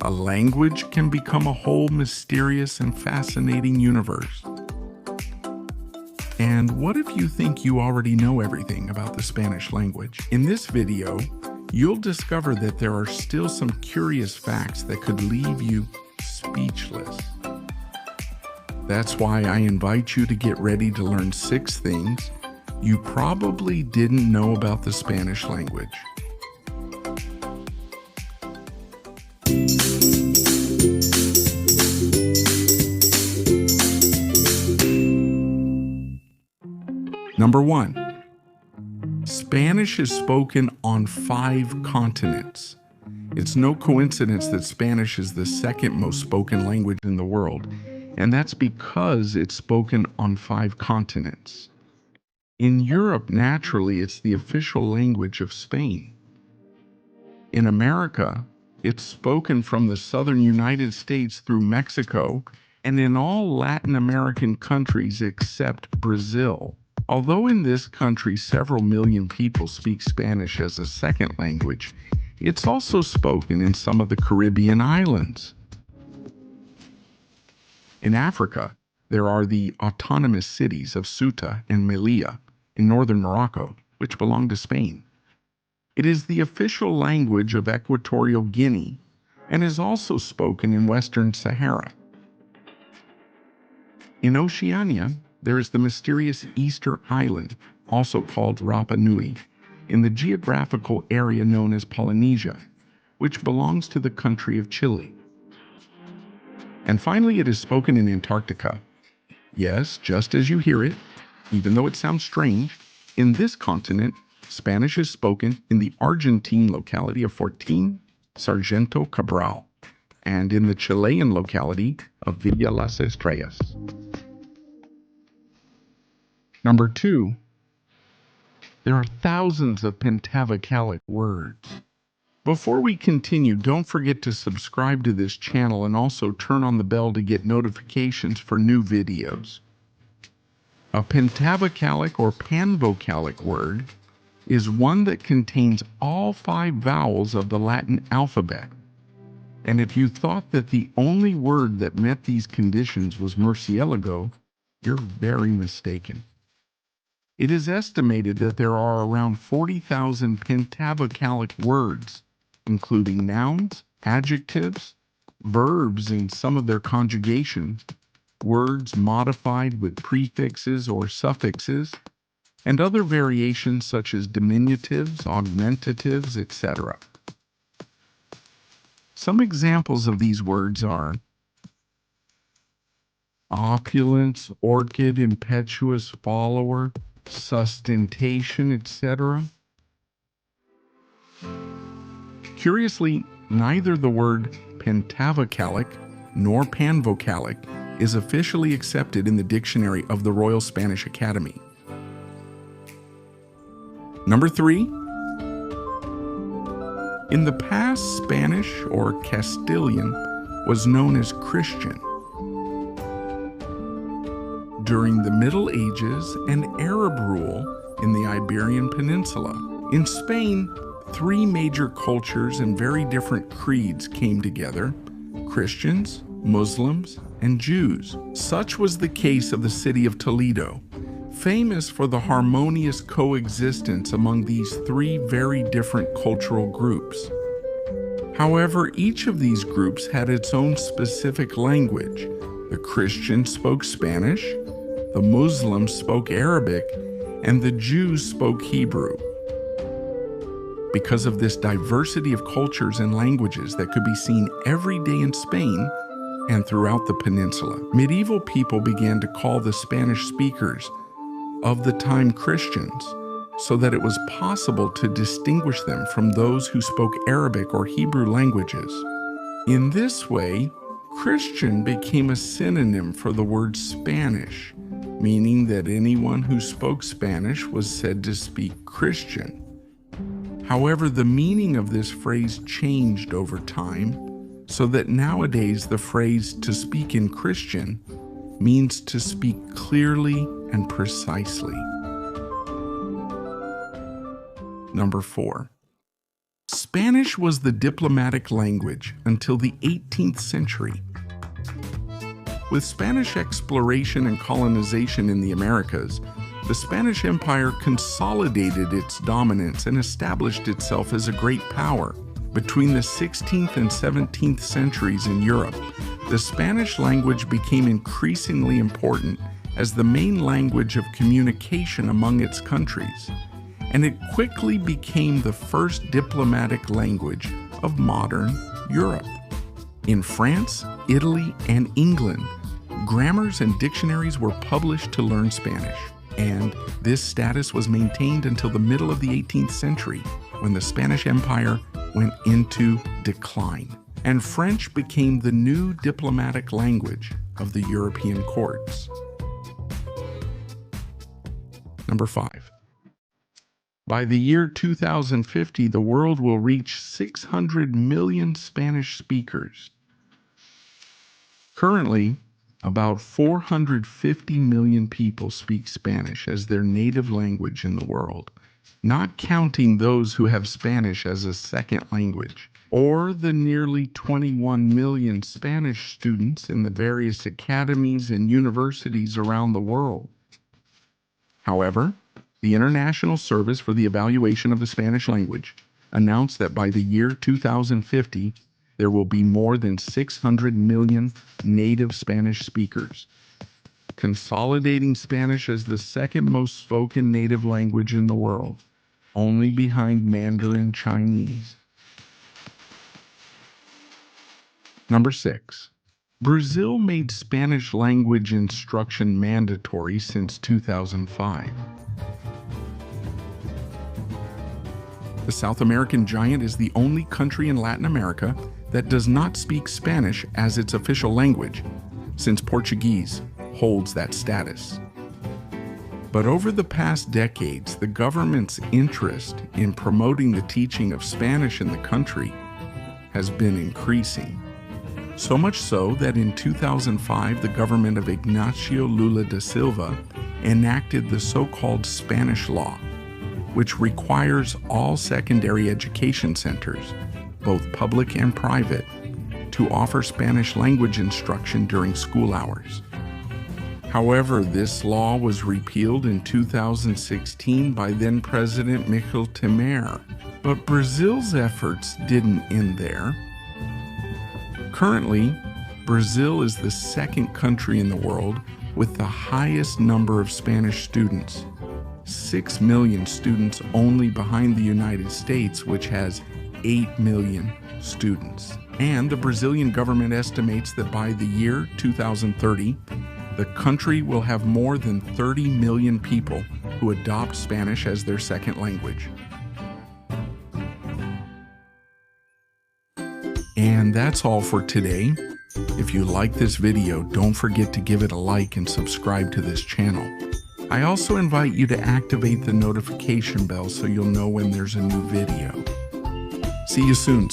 A language can become a whole mysterious and fascinating universe. And what if you think you already know everything about the Spanish language? In this video, you'll discover that there are still some curious facts that could leave you speechless. That's why I invite you to get ready to learn 6 things you probably didn't know about the Spanish language. Number 1. Spanish is spoken on 5 continents. It's no coincidence that Spanish is the second most spoken language in the world, and that's because it's spoken on 5 continents. In Europe, naturally, it's the official language of Spain. In America, it's spoken from the southern United States through Mexico, and in all Latin American countries except Brazil. Although in this country several million people speak Spanish as a second language, it's also spoken in some of the Caribbean islands. In Africa, there are the autonomous cities of Ceuta and Melilla in northern Morocco, which belong to Spain. It is the official language of Equatorial Guinea and is also spoken in Western Sahara. In Oceania, there is the mysterious Easter Island, also called Rapa Nui, in the geographical area known as Polynesia, which belongs to the country of Chile. And finally, it is spoken in Antarctica. Yes, just as you hear it, even though it sounds strange, in this continent, Spanish is spoken in the Argentine locality of Fortín Sargento Cabral, and in the Chilean locality of Villa Las Estrellas. Number 2, there are thousands of Pentavocalic words. Before we continue, don't forget to subscribe to this channel and also turn on the bell to get notifications for new videos. A Pentavocalic or Panvocalic word is one that contains all 5 vowels of the Latin alphabet. And if you thought that the only word that met these conditions was murciélago, you're very mistaken. It is estimated that there are around 40,000 Pentavocalic words, including nouns, adjectives, verbs in some of their conjugations, words modified with prefixes or suffixes, and other variations such as diminutives, augmentatives, etc. Some examples of these words are opulence, orchid, impetuous, follower, sustentation, etc. Curiously, neither the word Pentavocalic nor Panvocalic is officially accepted in the dictionary of the Royal Spanish Academy. Number 3. In the past, Spanish or Castilian was known as Christian. During the Middle Ages and Arab rule in the Iberian Peninsula. In Spain, 3 major cultures and very different creeds came together: Christians, Muslims, and Jews. Such was the case of the city of Toledo, famous for the harmonious coexistence among these 3 very different cultural groups. However, each of these groups had its own specific language. The Christians spoke Spanish, the Muslims spoke Arabic, and the Jews spoke Hebrew. Because of this diversity of cultures and languages that could be seen every day in Spain and throughout the peninsula, medieval people began to call the Spanish speakers of the time Christians, so that it was possible to distinguish them from those who spoke Arabic or Hebrew languages. In this way, Christian became a synonym for the word Spanish, meaning that anyone who spoke Spanish was said to speak Christian. However, the meaning of this phrase changed over time, so that nowadays the phrase "to speak in Christian" means to speak clearly and precisely. Number 4. Spanish was the diplomatic language until the 18th century. With Spanish exploration and colonization in the Americas, the Spanish Empire consolidated its dominance and established itself as a great power. Between the 16th and 17th centuries in Europe, the Spanish language became increasingly important as the main language of communication among its countries, and it quickly became the first diplomatic language of modern Europe. In France, Italy, and England, grammars and dictionaries were published to learn Spanish, and this status was maintained until the middle of the 18th century, when the Spanish Empire went into decline, and French became the new diplomatic language of the European courts. Number 5. By the year 2050, the world will reach 600 million Spanish speakers. Currently, about 450 million people speak Spanish as their native language in the world, not counting those who have Spanish as a second language, or the nearly 21 million Spanish students in the various academies and universities around the world. However, the International Service for the Evaluation of the Spanish Language announced that by the year 2050, there will be more than 600 million native Spanish speakers, consolidating Spanish as the second most spoken native language in the world, only behind Mandarin Chinese. Number 6. Brazil made Spanish language instruction mandatory since 2005. The South American giant is the only country in Latin America that does not speak Spanish as its official language, since Portuguese holds that status. But over the past decades, the government's interest in promoting the teaching of Spanish in the country has been increasing. So much so that in 2005, the government of Ignacio Lula da Silva enacted the so-called Spanish Law, which requires all secondary education centers, both public and private, to offer Spanish language instruction during school hours. However, this law was repealed in 2016 by then-President Michel Temer. But Brazil's efforts didn't end there. Currently, Brazil is the second country in the world with the highest number of Spanish students, 6 million students only behind the United States, which has 8 million students. And the Brazilian government estimates that by the year 2030, the country will have more than 30 million people who adopt Spanish as their second language. And that's all for today. If you like this video, don't forget to give it a like and subscribe to this channel. I also invite you to activate the notification bell so you'll know when there's a new video. See you soon.